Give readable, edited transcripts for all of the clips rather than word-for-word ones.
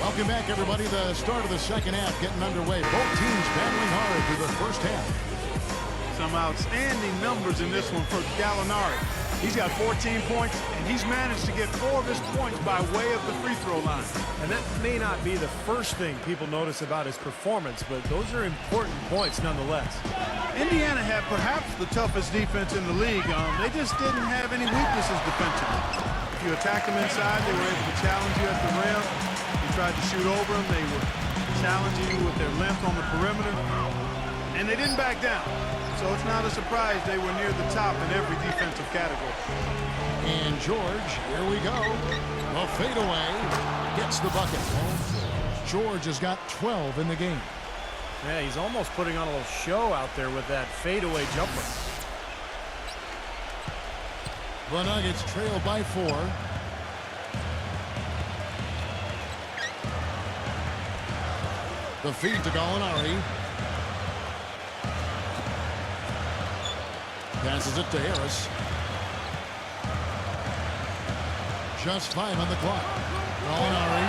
Welcome back, everybody. The start of the second half getting underway. Both teams battling hard through the first half. Some outstanding numbers in this one for Gallinari. He's got 14 points, and he's managed to get 4 of his points by way of the free throw line. And that may not be the first thing people notice about his performance, but those are important points nonetheless. Indiana had perhaps the toughest defense in the league. They just didn't have any weaknesses defensively. If you attacked them inside, they were able to challenge you at the rim. You tried to shoot over them, they would challenge you with their length on the perimeter. And they didn't back down. So it's not a surprise they were near the top in every defensive category. And George, here we go. A fadeaway gets the bucket. George has got 12 in the game. Yeah, he's almost putting on a little show out there with that fadeaway jumper. The Nuggets trail by 4. The feed to Gallinari. Passes it to Harris. Just 5 on the clock. Gallinari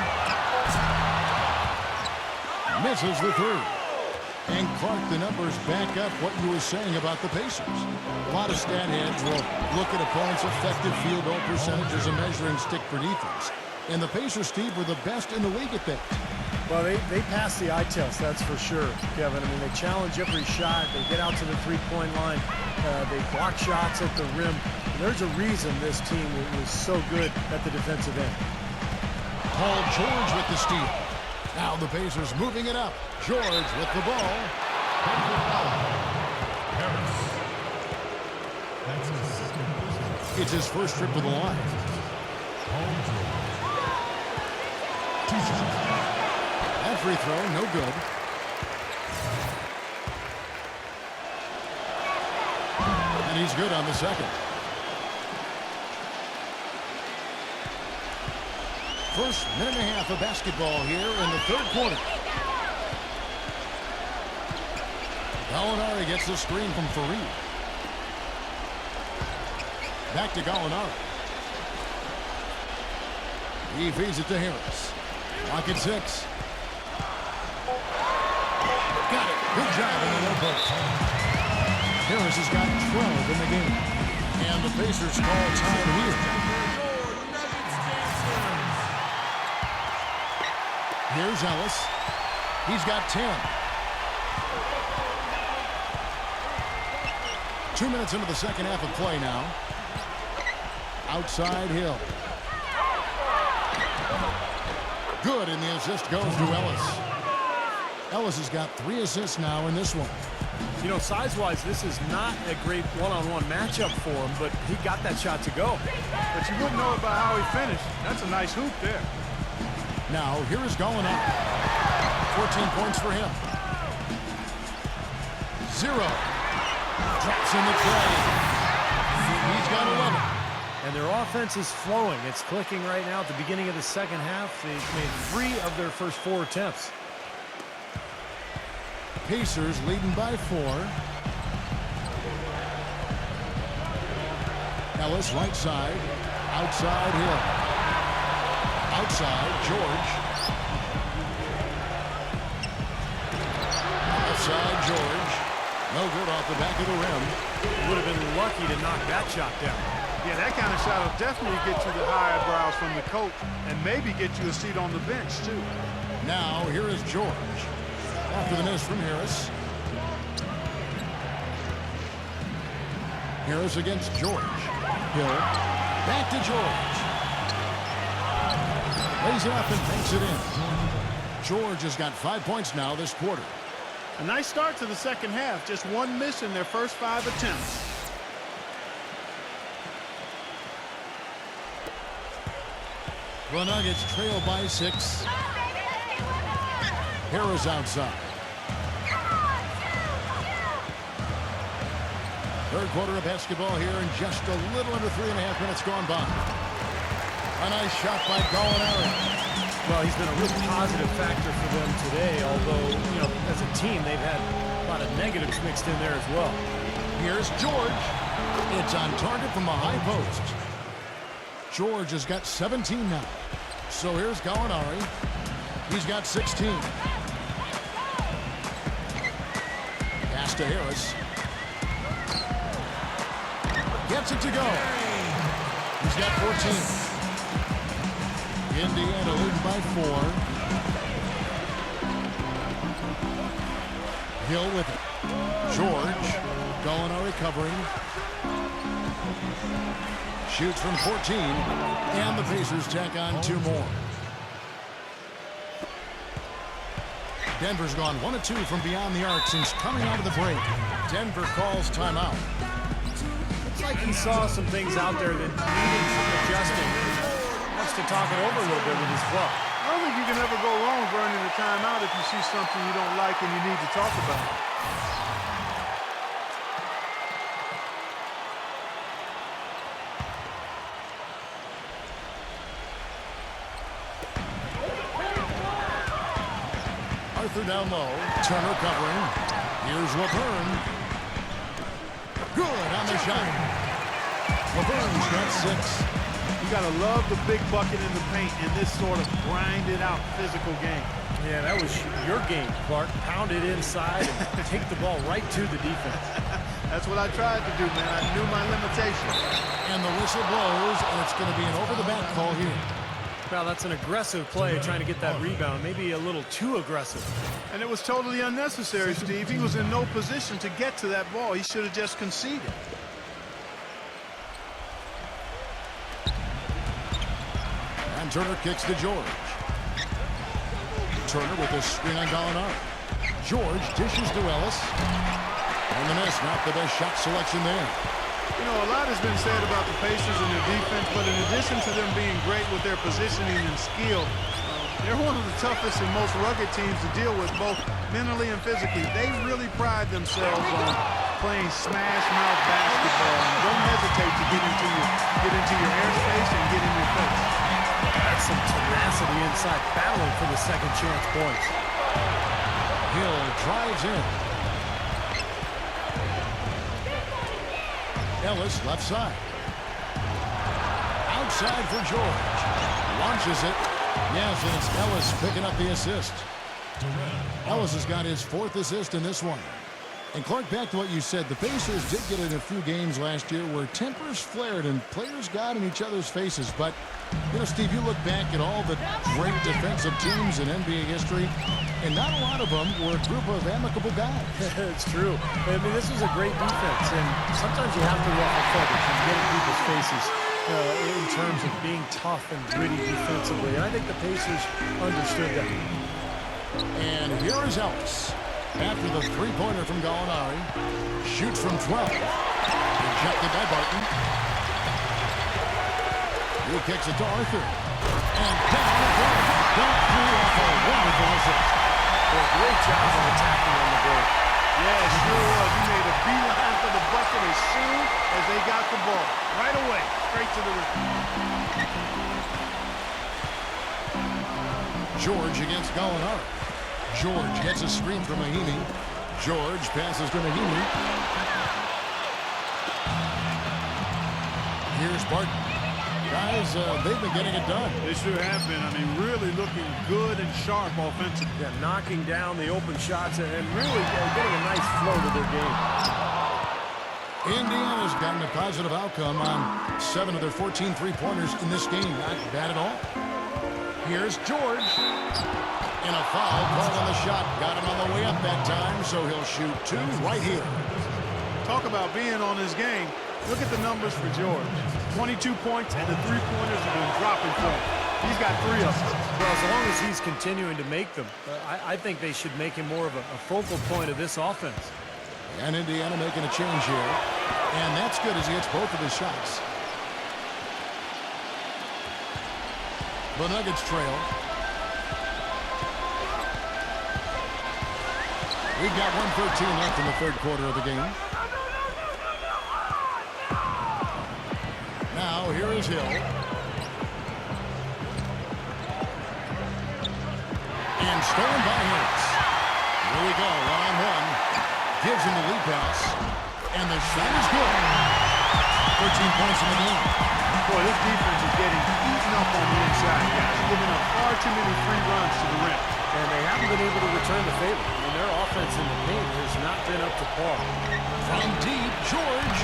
misses the 3. And Clark, the numbers back up what you were saying about the Pacers. A lot of stat heads will look at opponents' effective field goal percentage as a measuring stick for defense. And the Pacers, Steve, were the best in the league at that. Well, they pass the eye test, that's for sure, Kevin. I mean, they challenge every shot. They get out to the three-point line. They block shots at the rim. There's a reason this team was so good at the defensive end. Paul George with the steal. Now the Pacers moving it up. George with the ball. It's his first trip to the line. That free throw, no good. And he's good on the second. First minute and a half of basketball here in the third quarter. Gallinari gets the screen from Fareed. Back to Gallinari. He feeds it to Harris. Lock at 6. Got it. Good job in the low post. Harris has got 12 in the game. And the Pacers call time here. Here's Ellis. He's got 10. 2 minutes into the second half of play now. Outside Hill. Good, and the assist goes to Ellis. Ellis has got 3 assists now in this one. You know, size-wise, this is not a great one-on-one matchup for him, but he got that shot to go. But you wouldn't know about how he finished. That's a nice hoop there. Now, here is Gallinari. 14 points for him. 0. Drops in the tray. He's got 11. And their offense is flowing. It's clicking right now at the beginning of the second half. They've made 3 of their first 4 attempts. Pacers leading by 4. Ellis right side. Outside Hill. Outside George. Outside George. No good off the back of the rim. Would have been lucky to knock that shot down. Yeah, that kind of shot will definitely get you the high eyebrows from the coach and maybe get you a seat on the bench, too. Now, here is George. After the miss from Harris. Harris against George. Hill. Back to George. Lays it up and banks it in. George has got 5 points now this quarter. A nice start to the second half. Just 1 miss in their first 5 attempts. The Nuggets trail by 6. Harris outside. Third quarter of basketball here, and just a little under 3.5 minutes gone by. A nice shot by Gallinari. Well, he's been a real positive factor for them today, although, you know, as a team, they've had a lot of negatives mixed in there as well. Here's George. It's on target from the high post. George has got 17 now. So here's Gallinari. He's got 16. Pass to Harris. Gets it to go. He's got 14. Indiana leading by 4. Hill with it. George-Gallinari covering. Shoots from 14. And the Pacers tack on 2 more. Denver's gone 1 of 2 from beyond the arc since coming out of the break. Denver calls timeout. Looks like he saw some things out there that needed adjusting. Wants to talk it over a little bit with his club. I don't think you can ever go wrong burning the timeout if you see something you don't like and you need to talk about it. Arthur down low. Turner covering. Here's LeBron. Good on the shot. LeBron's got 6. You got to love the big bucket in the paint in this sort of grinded out physical game. Yeah, that was your game, Clark. Pound it inside and take the ball right to the defense. That's what I tried to do, man. I knew my limitations. And the whistle blows, and it's going to be an over-the-back call here. Well, that's an aggressive play trying to get that rebound. Maybe a little too aggressive. And it was totally unnecessary, Steve. He was in no position to get to that ball. He should have just conceded. And Turner kicks to George. Turner with a screen on Gallinari. George dishes to Ellis. And the miss, not the best shot selection there. You know, a lot has been said about the Pacers and their defense, but in addition to them being great with their positioning and skill, they're one of the toughest and most rugged teams to deal with, both mentally and physically. They really pride themselves on playing smash mouth basketball, and don't hesitate to get into your airspace and get in your face. That's some tenacity inside, battling for the second chance points. Hill drives in. Ellis left side. Outside for George. Launches it. Yes, and it's Ellis picking up the assist. Ellis has got his 4th assist in this one. And Clark, back to what you said, the Pacers did get in a few games last year where tempers flared and players got in each other's faces. But, you know, Steve, you look back at all the great defensive teams in NBA history, and not a lot of them were a group of amicable guys. It's true. I mean, this was a great defense, and sometimes you have to ruffle feathers and get in people's faces in terms of being tough and gritty defensively. And I think the Pacers understood that. And here is Ellis. After the three-pointer from Gallinari. Shoots from 12. Rejected by Barton. He kicks it to Arthur. And down the goal. Dunk through off a wonderful assist. Well, great job of attacking on the break. Yeah, it sure was. He made a beeline for the bucket as soon as they got the ball. Right away, straight to the rim. George against Gallinari. George gets a screen from Mahimi. George passes to Mahimi. Here's Barton. Guys, they've been getting it done. They sure have been. I mean, really looking good and sharp offensively. Yeah, knocking down the open shots and really getting a nice flow to their game. Indiana's gotten a positive outcome on 7 of their 14 three-pointers in this game. Not bad at all. Here's George. And a foul call on the shot. Got him on the way up that time, so he'll shoot 2 right here. Talk about being on his game. Look at the numbers for George. 22 points, and the three-pointers have been dropping for him. He's got 3 of them. Well, as long as he's continuing to make them, I think they should make him more of a focal point of this offense. And Indiana making a change here. And that's good as he hits both of his shots. The Nuggets trail. We've got 1:13 left in the third quarter of the game. Now, here is Hill. And stolen by Harris. Here we go, one-on-one. Gives him the lead pass. And the shot is good. 13 points in the game. Boy, this defense is getting eaten up on the inside. Guys giving up far too many free runs to the rim. And they haven't been able to return the favor. I mean, their offense in the paint has not been up to par. From deep, George.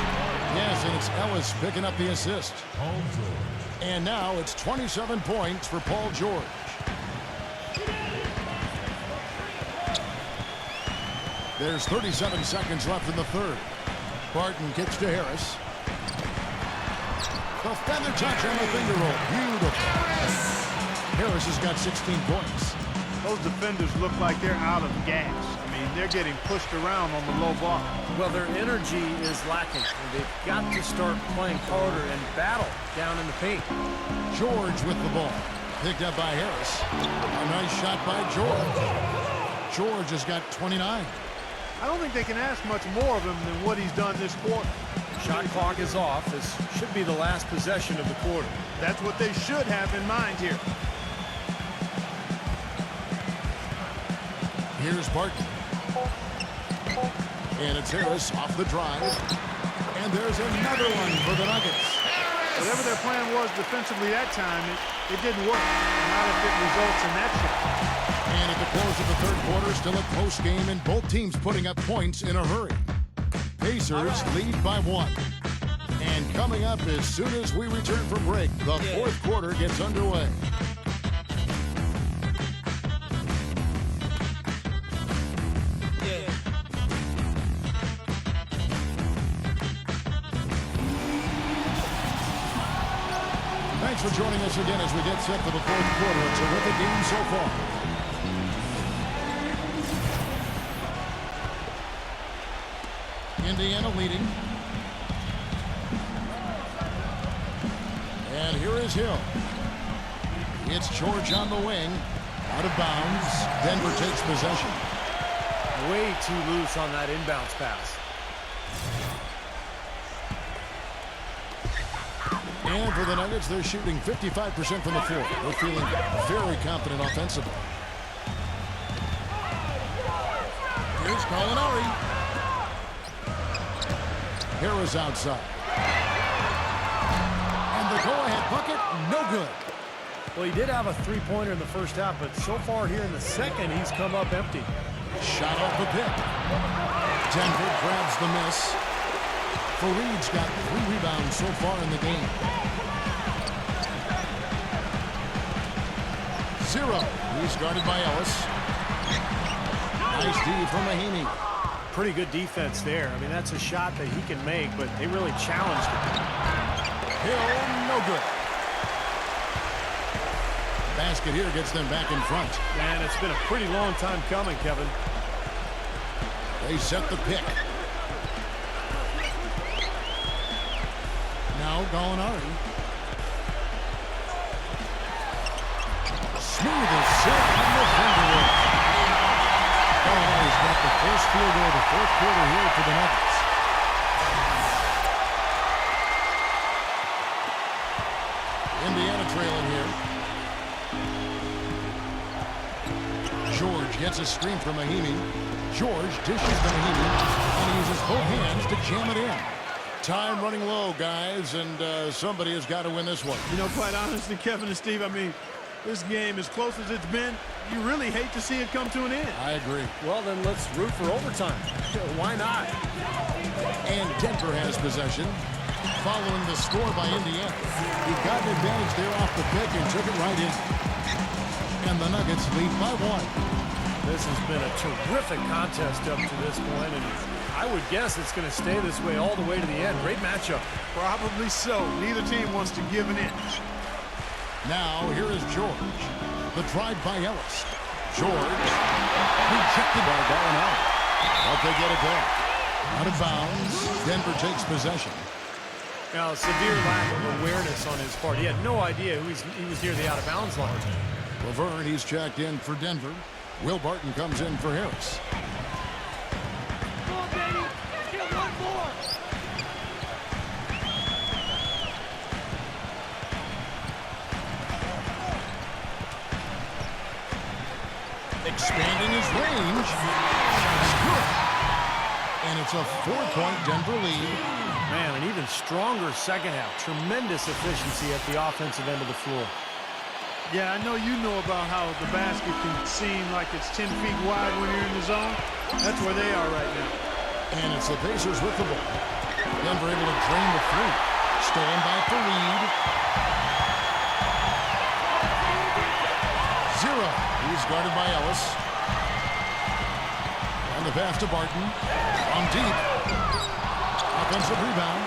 Yes, and it's Ellis picking up the assist. Paul George. And now it's 27 points for Paul George. There's 37 seconds left in the third. Barton kicks to Harris. The feather touch on the finger roll. Beautiful. Harris has got 16 points. Those defenders look like they're out of gas. I mean, they're getting pushed around on the low block. Well, their energy is lacking. And they've got to start playing harder and battle down in the paint. George with the ball. Picked up by Harris. A nice shot by George. George has got 29. I don't think they can ask much more of him than what he's done this quarter. Shot clock is off. This should be the last possession of the quarter. That's what they should have in mind here. Here's Barton. And it's Harris off the drive. And there's another one for the Nuggets. Whatever their plan was defensively that time, it didn't work. Not if it results in that shot. And at the close of the third quarter, still a close game, and both teams putting up points in a hurry. Pacers lead by 1. And coming up as soon as we return from break, the fourth quarter gets underway. Thanks for joining us again as we get set for the fourth quarter. A terrific game so far. Indiana leading. And here is Hill. It's George on the wing. Out of bounds. Denver takes possession. Way too loose on that inbounds pass. And for the Nuggets, they're shooting 55% from the floor. They're feeling very confident offensively. Here's Gallinari. Harris outside. And the go-ahead bucket, no good. Well, he did have a three-pointer in the first half, but so far here in the second, he's come up empty. Shot off the pick. Denver grabs the miss. Fareed's got 3 rebounds so far in the game. 0. He's guarded by Ellis. Nice D from Mahinmi. Pretty good defense there. I mean, that's a shot that he can make, but they really challenged him. Hill, no good. Basket here gets them back in front. Man, it's been a pretty long time coming, Kevin. They set the pick. Now Gallinari. Smooth as silk on the finger roll. Gallinari's got the first field goal of the fourth quarter here for the Nuggets. Indiana trailing here. George gets a screen from Mahinmi. George dishes to Mahinmi, and he uses both hands to jam it in. Time running low, guys, and somebody has got to win this one. You know, quite honestly, Kevin and Steve, I mean, this game, as close as it's been, you really hate to see it come to an end. I agree. Well, then let's root for overtime. Why not? And Denver has possession. Following the score by Indiana. He got an advantage there off the pick and took it right in. And the Nuggets lead by 1. This has been a terrific contest up to this point, and I would guess it's going to stay this way all the way to the end. Great matchup. Probably so. Neither team wants to give an inch. Now, here is George. The drive by Ellis. George. Rejected by Gallinari. But they get it back. Out of bounds. Denver takes possession. Now, severe lack of awareness on his part. He had no idea he was near the out-of-bounds line. Laverne, he's checked in for Denver. Will Barton comes in for Harris. Come on, baby. Let's get one more. Expanding his range. Shot's good. And it's a 4-point Denver lead. Man, an even stronger second half. Tremendous efficiency at the offensive end of the floor. Yeah, I know you know about how the basket can seem like it's 10 feet wide when you're in the zone. That's where they are right now. And it's the Pacers with the ball. Denver able to drain the three. Stolen by Fareed. 0. He's guarded by Ellis. And the pass to Barton. On deep. Offensive rebound.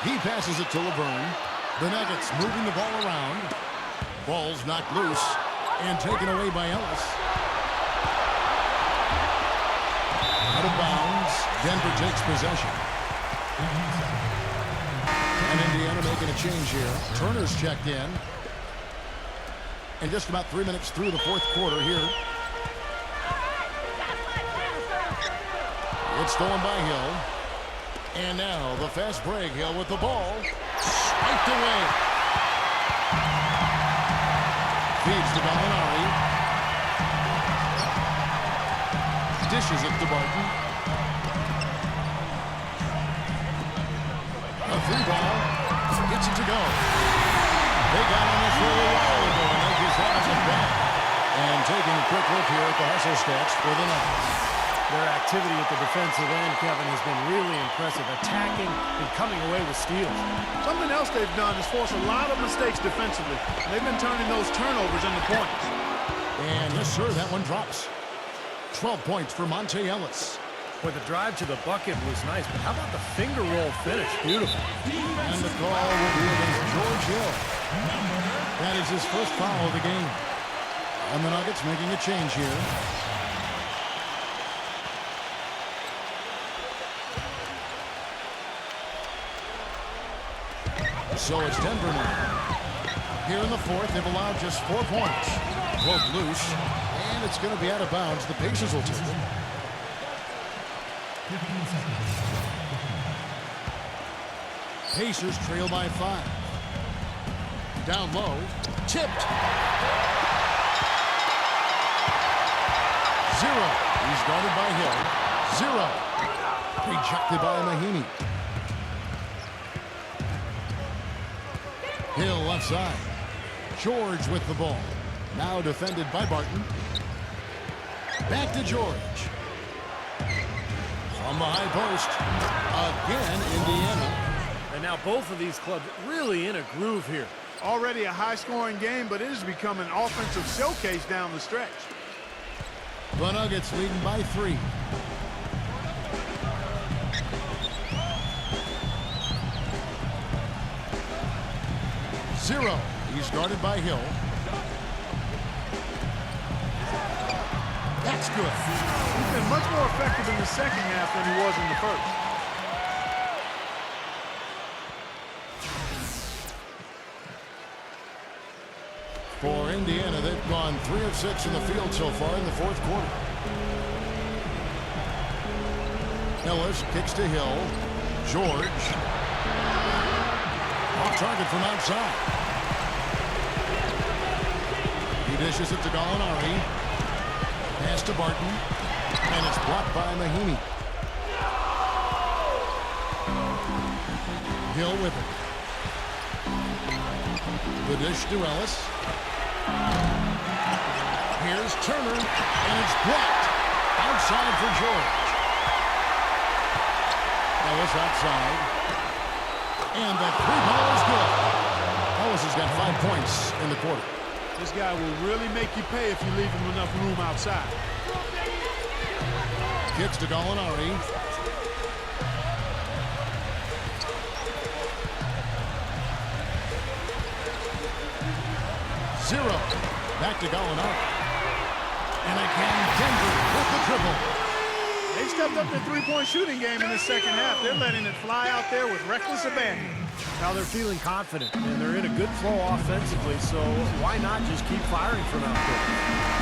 He passes it to LeBron. The Nuggets moving the ball around. Ball's knocked loose and taken away by Ellis. Out of bounds. Denver takes possession. And Indiana making a change here. Turner's checked in. And just about 3 minutes through the fourth quarter here. It's stolen by Hill. And now the fast break. Hill with the ball. Swiped away. Feeds to Gallinari. Dishes it to Barton. A free ball. Gets it to go. They got on this roll a while ago, and they just hasn't back. And taking a quick look here at the hustle stats for the Nuggets. Their activity at the defensive end, Kevin, has been really impressive. Attacking and coming away with steals. Something else they've done is force a lot of mistakes defensively. They've been turning those turnovers into points. And yes, sir, that one drops. 12 points for Monte Ellis. Boy, the drive to the bucket was nice, but how about the finger roll finish? Beautiful. And the call will be against George Hill. That is his first foul of the game. And the Nuggets making a change here. So it's Denver now. Here in the fourth, they've allowed just 4 points. Broke loose, and it's going to be out of bounds. The Pacers will take it. Pacers trail by 5. Down low, tipped. 0. He's guarded by Hill. 0. Rejected by Mahinmi. Hill left side. George with the ball. Now defended by Barton. Back to George. From the high post. Again, Indiana. And now both of these clubs really in a groove here. Already a high-scoring game, but it has become an offensive showcase down the stretch. The Nuggets leading by 3. Zero. He's guarded by Hill. That's good. He's been much more effective in the second half than he was in the first. For Indiana, they've gone 3 of 6 in the field so far in the fourth quarter. Ellis kicks to Hill. George. Off target from outside. He dishes it to Gallinari. Pass to Barton. And it's blocked by Mahinmi. Hill with it. The dish to Ellis. Here's Turner. And it's blocked. Outside for George. Ellis outside. And the three ball is good. Ellis has got 5 points in the quarter. This guy will really make you pay if you leave him enough room outside. Kicks to Gallinari. Zero. Back to Gallinari. And again, Denver with the triple. They stepped up their three-point shooting game in the second half. They're letting it fly out there with reckless abandon. Now they're feeling confident, and they're in a good flow offensively, so why not just keep firing from out there?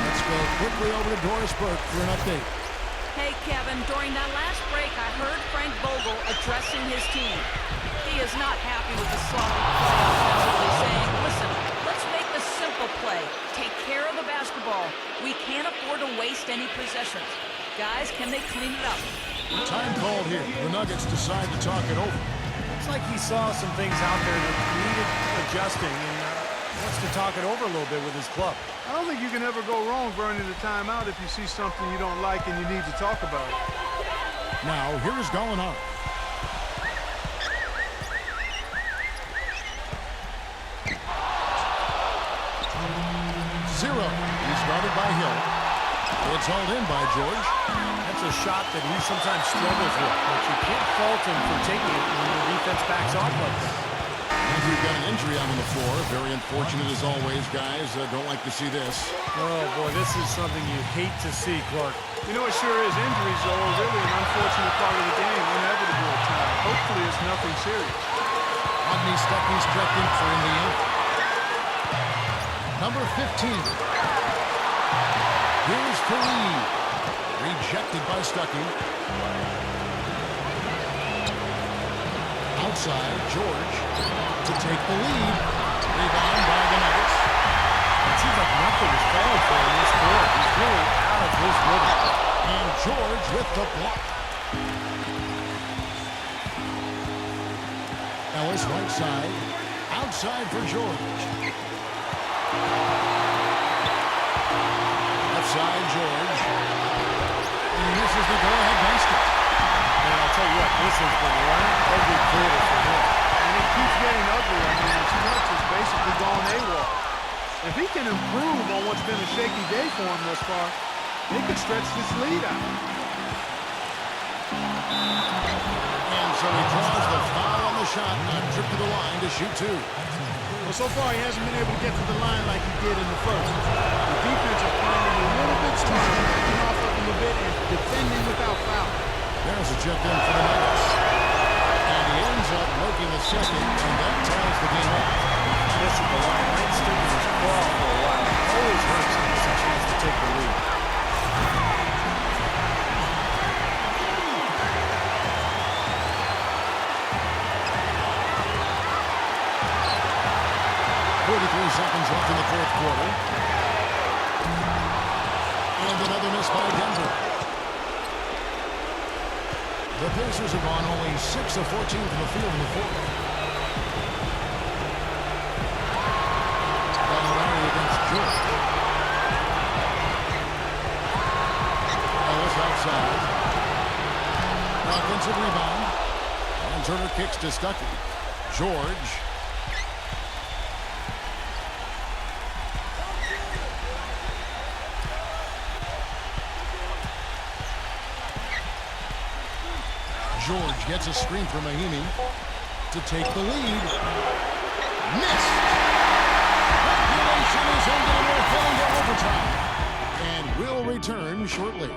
Let's go quickly over to Doris Burke for an update. Hey, Kevin, during that last break, I heard Frank Vogel addressing his team. He is not happy with the sloppy play offensively, saying, listen, let's make the simple play. Take care of the basketball. We can't afford to waste any possessions. Guys, can they clean it up? Time called here. The Nuggets decide to talk it over. Looks like he saw some things out there that needed adjusting and wants to talk it over a little bit with his club. I don't think you can ever go wrong burning the timeout if you see something you don't like and you need to talk about it. Now, here is Gallinari. Zero. He started by Hill. It's hauled in by George. That's a shot that he sometimes struggles with, but you can't fault him for taking it when the defense backs off like that. And we've got an injury out on the floor. Very unfortunate as always, guys. Don't like to see this. Oh, boy, this is something you hate to see, Clark. You know, it sure is. Injuries, though, are really an unfortunate part of the game, inevitable at times. Hopefully it's nothing serious. Rodney Stuckey's checked in for Indiana. Number 15. Here's Fareed. Rejected by Stuckey. Outside, George to take the lead. Rebound by the Nuggets. It seems like nothing is falling for him in this quarter. He's really out of his rhythm. And George with the block. Ellis right side. Outside for George. Left side, George. And this is the go-ahead basket. And I'll tell you what, this has been one ugly quarter for him. And it keeps getting ugly. I mean, his touch has basically gone AWOL. If he can improve on what's been a shaky day for him thus far, they could stretch this lead out. And so he draws the foul on the shot, not trip to the line to shoot two. Well, so far he hasn't been able to get to the line like he did in the first. The defense is playing a little bit smarter, backing off of him a bit and defending without foul. There's a check in for the Nuggets. And he ends up making a second, and that ties the game up. Listen, the line might stick in his claw for a while. It always hurts when there's a chance to take the lead. Seconds left in the fourth quarter. And another miss by Denver. The Pacers have gone only 6 of 14 from the field in the fourth. Gallinari against George. Ellis outside. Offensive rebound. And Turner kicks to Stuckey. George. George gets a screen from Mahimi to take the lead. Missed! Regulation is ended and we're heading to overtime. And will return shortly.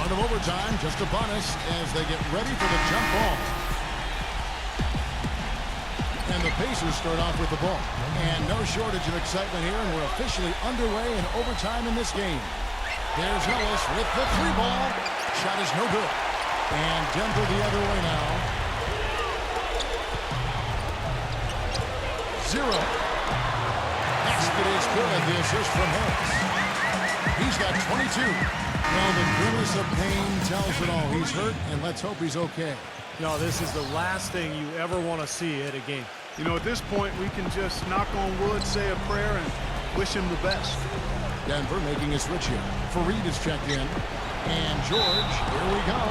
Of overtime just upon us as they get ready for the jump ball. And the Pacers start off with the ball. And no shortage of excitement here, and we're officially underway in overtime in this game. There's Ellis with the three ball. Shot is no good. And Denver the other way now. Zero. Basket is good. The assist from Harris. He's got 22. Well, the grimace of pain tells it all. He's hurt, and let's hope he's okay. No, this is the last thing you ever want to see at a game. You know, at this point, we can just knock on wood, say a prayer, and wish him the best. Denver making a switch here. Fareed is checked in. And George, here we go.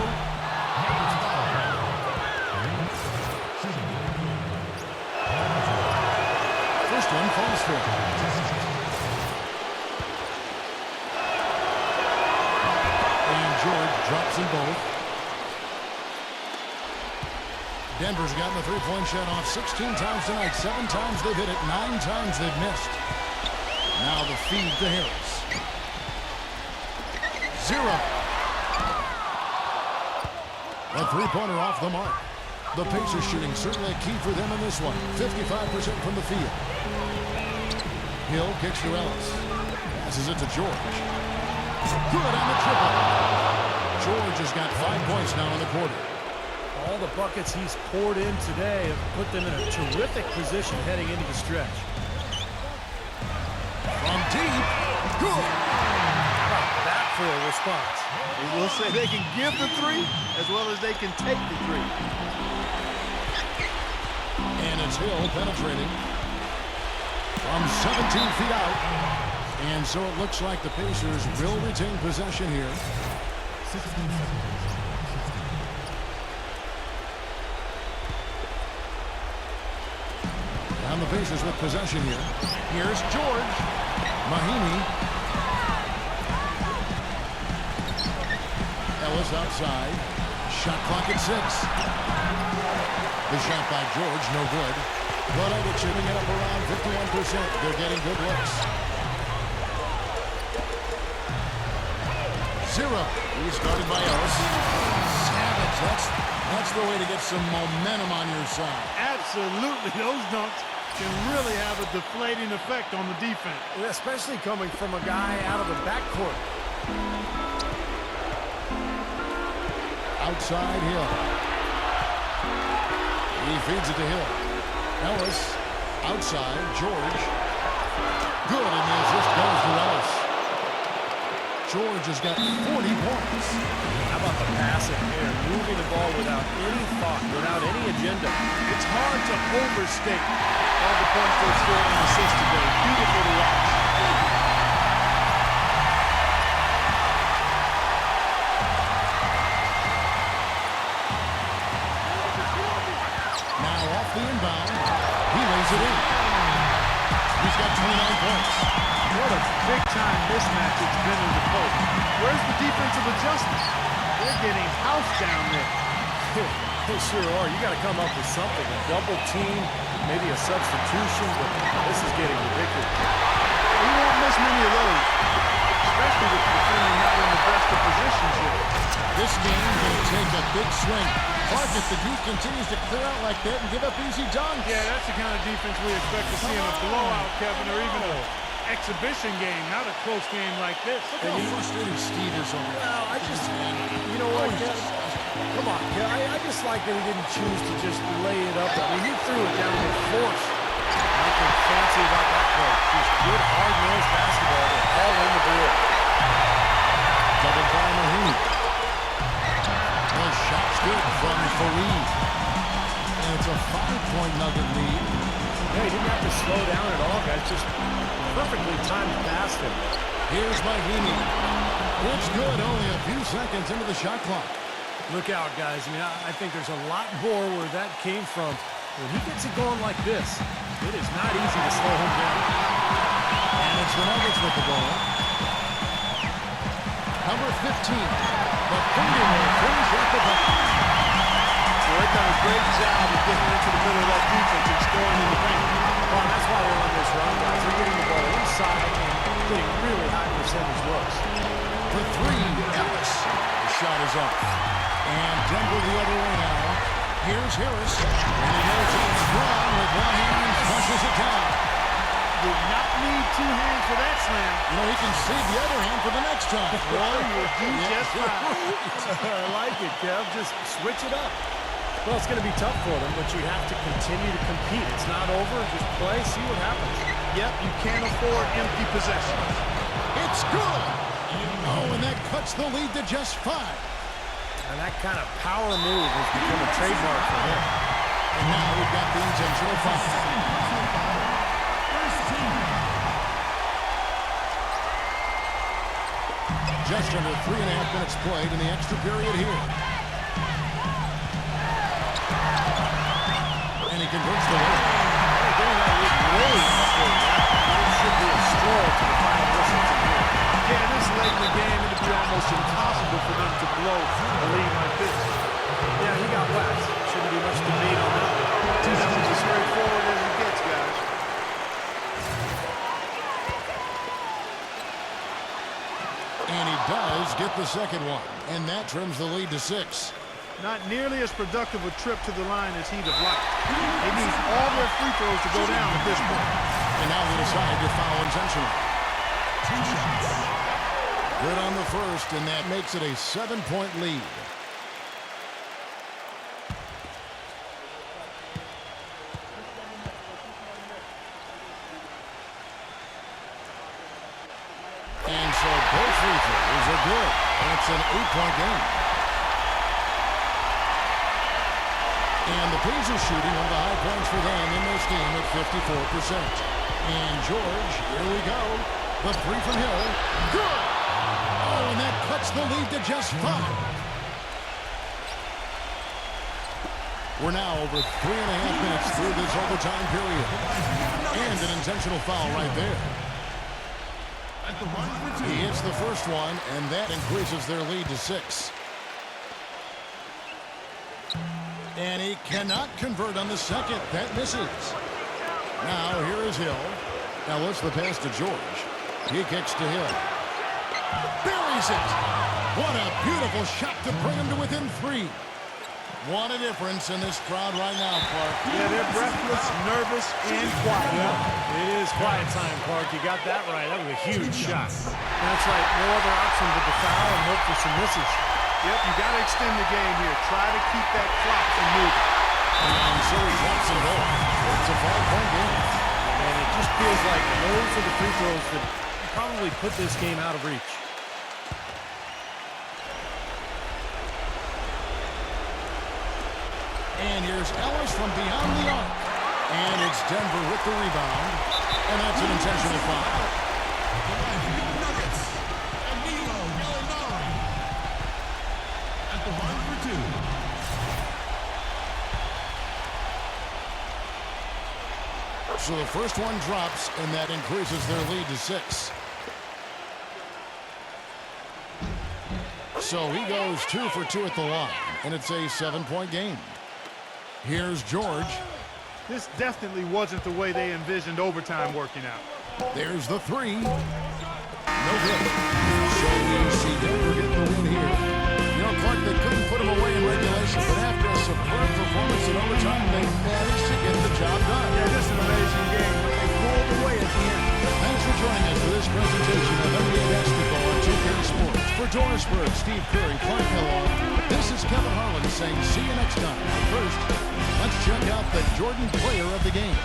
First one falls for him. George drops them both. Denver's gotten the three-point shot off 16 times tonight. 7 times they've hit it. 9 times they've missed. Now the feed to Harris. Zero. A three-pointer off the mark. The Pacers shooting certainly a key for them in this one. 55% from the field. Hill kicks to Ellis. Passes it to George. Good on the triple. George has got 5 points now in the quarter. All the buckets he's poured in today have put them in a terrific position heading into the stretch. From deep. Good. How about that for a response? We will say they can give the three as well as they can take the three. And it's Hill penetrating from 17 feet out. And so it looks like the Pacers will retain possession here. 16 seconds. And the Pacers with possession here. Here's George. Mahimi. Ellis outside. Shot clock at 6. The shot by George, no good. But Nuggets shooting it up around 51%. They're getting good looks. 0. He's guarded by Ellis. Savage. That's the way to get some momentum on your side. Absolutely. Those dunks can really have a deflating effect on the defense. Especially coming from a guy out of the backcourt. Outside Hill. He feeds it to Hill. Ellis outside. George. Good, and the assist goes to Ellis. George has got 40 points. How about the passing here? Moving the ball without any thought, without any agenda. It's hard to overstate all the points they scored on assists today. Beautiful to watch. Now off the inbound. He lays it in. He's got 29 points. What a big-time mismatch it's been in the post. Where's the defensive adjustment? They're getting housed down there. They sure are. You got to come up with something. A double team, maybe a substitution, but this is getting ridiculous. You won't miss many of those, especially with the defending not in the best of positions here. This game will take a big swing. Clark, if the Duke continues to clear out like that and give up easy dunks. Yeah, that's the kind of defense we expect to see in a blowout, Kevin, or even an exhibition game, not a close game like this. Look how frustrated Steve is over there. Well, I just, you know what, Kev? Come on, Kev. I just like that he didn't choose to just lay it up. I mean, he threw it down with force. Nothing fancy about that play. Just good, hard-nosed basketball to haul in the board. Double by Mahimi. The shot's good from Fareed. And it's a 5-point Nugget lead. Yeah, he didn't have to slow down at all, guys. Just perfectly timed past him. Here's Mahimi. It's good, only a few seconds into the shot clock. Look out, guys. I mean, I think there's a lot more where that came from. When he gets it going like this, it is not easy to slow him down. And it's the Nuggets with the ball. Number 15. But Finger will finish at the bucket. So they've done a great job of getting into the middle of that defense and scoring in the paint. Well, that's why they're on this run, guys. They're getting the ball inside and getting really high percentage looks. For 3, Ellis. The shot is off. And Denver the other way now. Here's Harris. And he goes in strong with one hand and flushes it down. Did not need 2 hands for that slam. You know, he can save the other hand for the next time. Boy, you'll do just fine. I like it, Kev. Just switch it up. Well, it's going to be tough for them, but you have to continue to compete. It's not over. Just play, see what happens. Yep, you can't afford empty possessions. It's good. Oh, and that cuts the lead to just 5. And that kind of power move has become a trademark for him. And now we've got the intentional foul. Just under 3.5 minutes played in the extra period here. And he converts the lead. Really, it should be a stroll to the final whistle from here. Yeah, this late in the game, it'd be almost impossible for them to blow a lead like this. Yeah, he got waxed. Shouldn't be much debate on that. This is as straightforward as it gets, guys. And he does get the second one. And that trims the lead to 6. Not nearly as productive a trip to the line as he'd have liked. They need all their free throws to go down at this point. And now they decide to foul intentionally. 2 shots. Good on the first, and that makes it a 7-point lead. And so both free throws are good. It's an 8-point game. And the Pacers shooting on the high points for them in this game at 54%. And George, here we go. The three from Hill. Good! Oh, and that cuts the lead to just 5. We're now over 3.5 minutes through this overtime period. And an intentional foul right there. At the line for 2. He hits the first one, and that increases their lead to 6. And he cannot convert on the second. That misses. Now, here is Hill. Now, let's the pass to George. He kicks to Hill. Buries it. What a beautiful shot to bring him to within 3. What a difference in this crowd right now, Clark. Yeah, they're breathless, nervous, and quiet. Yeah, it is quiet time, Clark. You got that right. That was a huge shot. That's right. No other option but to foul and hope for some misses. Yep, you got to extend the game here. Try to keep that clock from moving. And so he drops it home. It's a 5-point game. And it just feels like those are the free throws that probably put this game out of reach. And here's Ellis from beyond the arc. And it's Denver with the rebound. And that's an intentional foul. The line for your Nuggets. George-Gallinari. At the line for 2. So the first one drops, and that increases their lead to 6. So he goes 2 for 2 at the line, and it's a 7-point game. Here's George. This definitely wasn't the way they envisioned overtime working out. There's the 3. No good. So we see Denver get the win here. You know, Clark, they couldn't put him away in regulation, but after a superb performance in overtime, they managed to get the job done. Yeah, this is an amazing game, but they pulled away at the end. Thanks for joining us for this presentation of NBA basketball on 2K Sports. For Doris Burke, Steve Curry, Clark Miller, this is Kevin Harlan saying see you next time. First, let's check out the Jordan player of the game.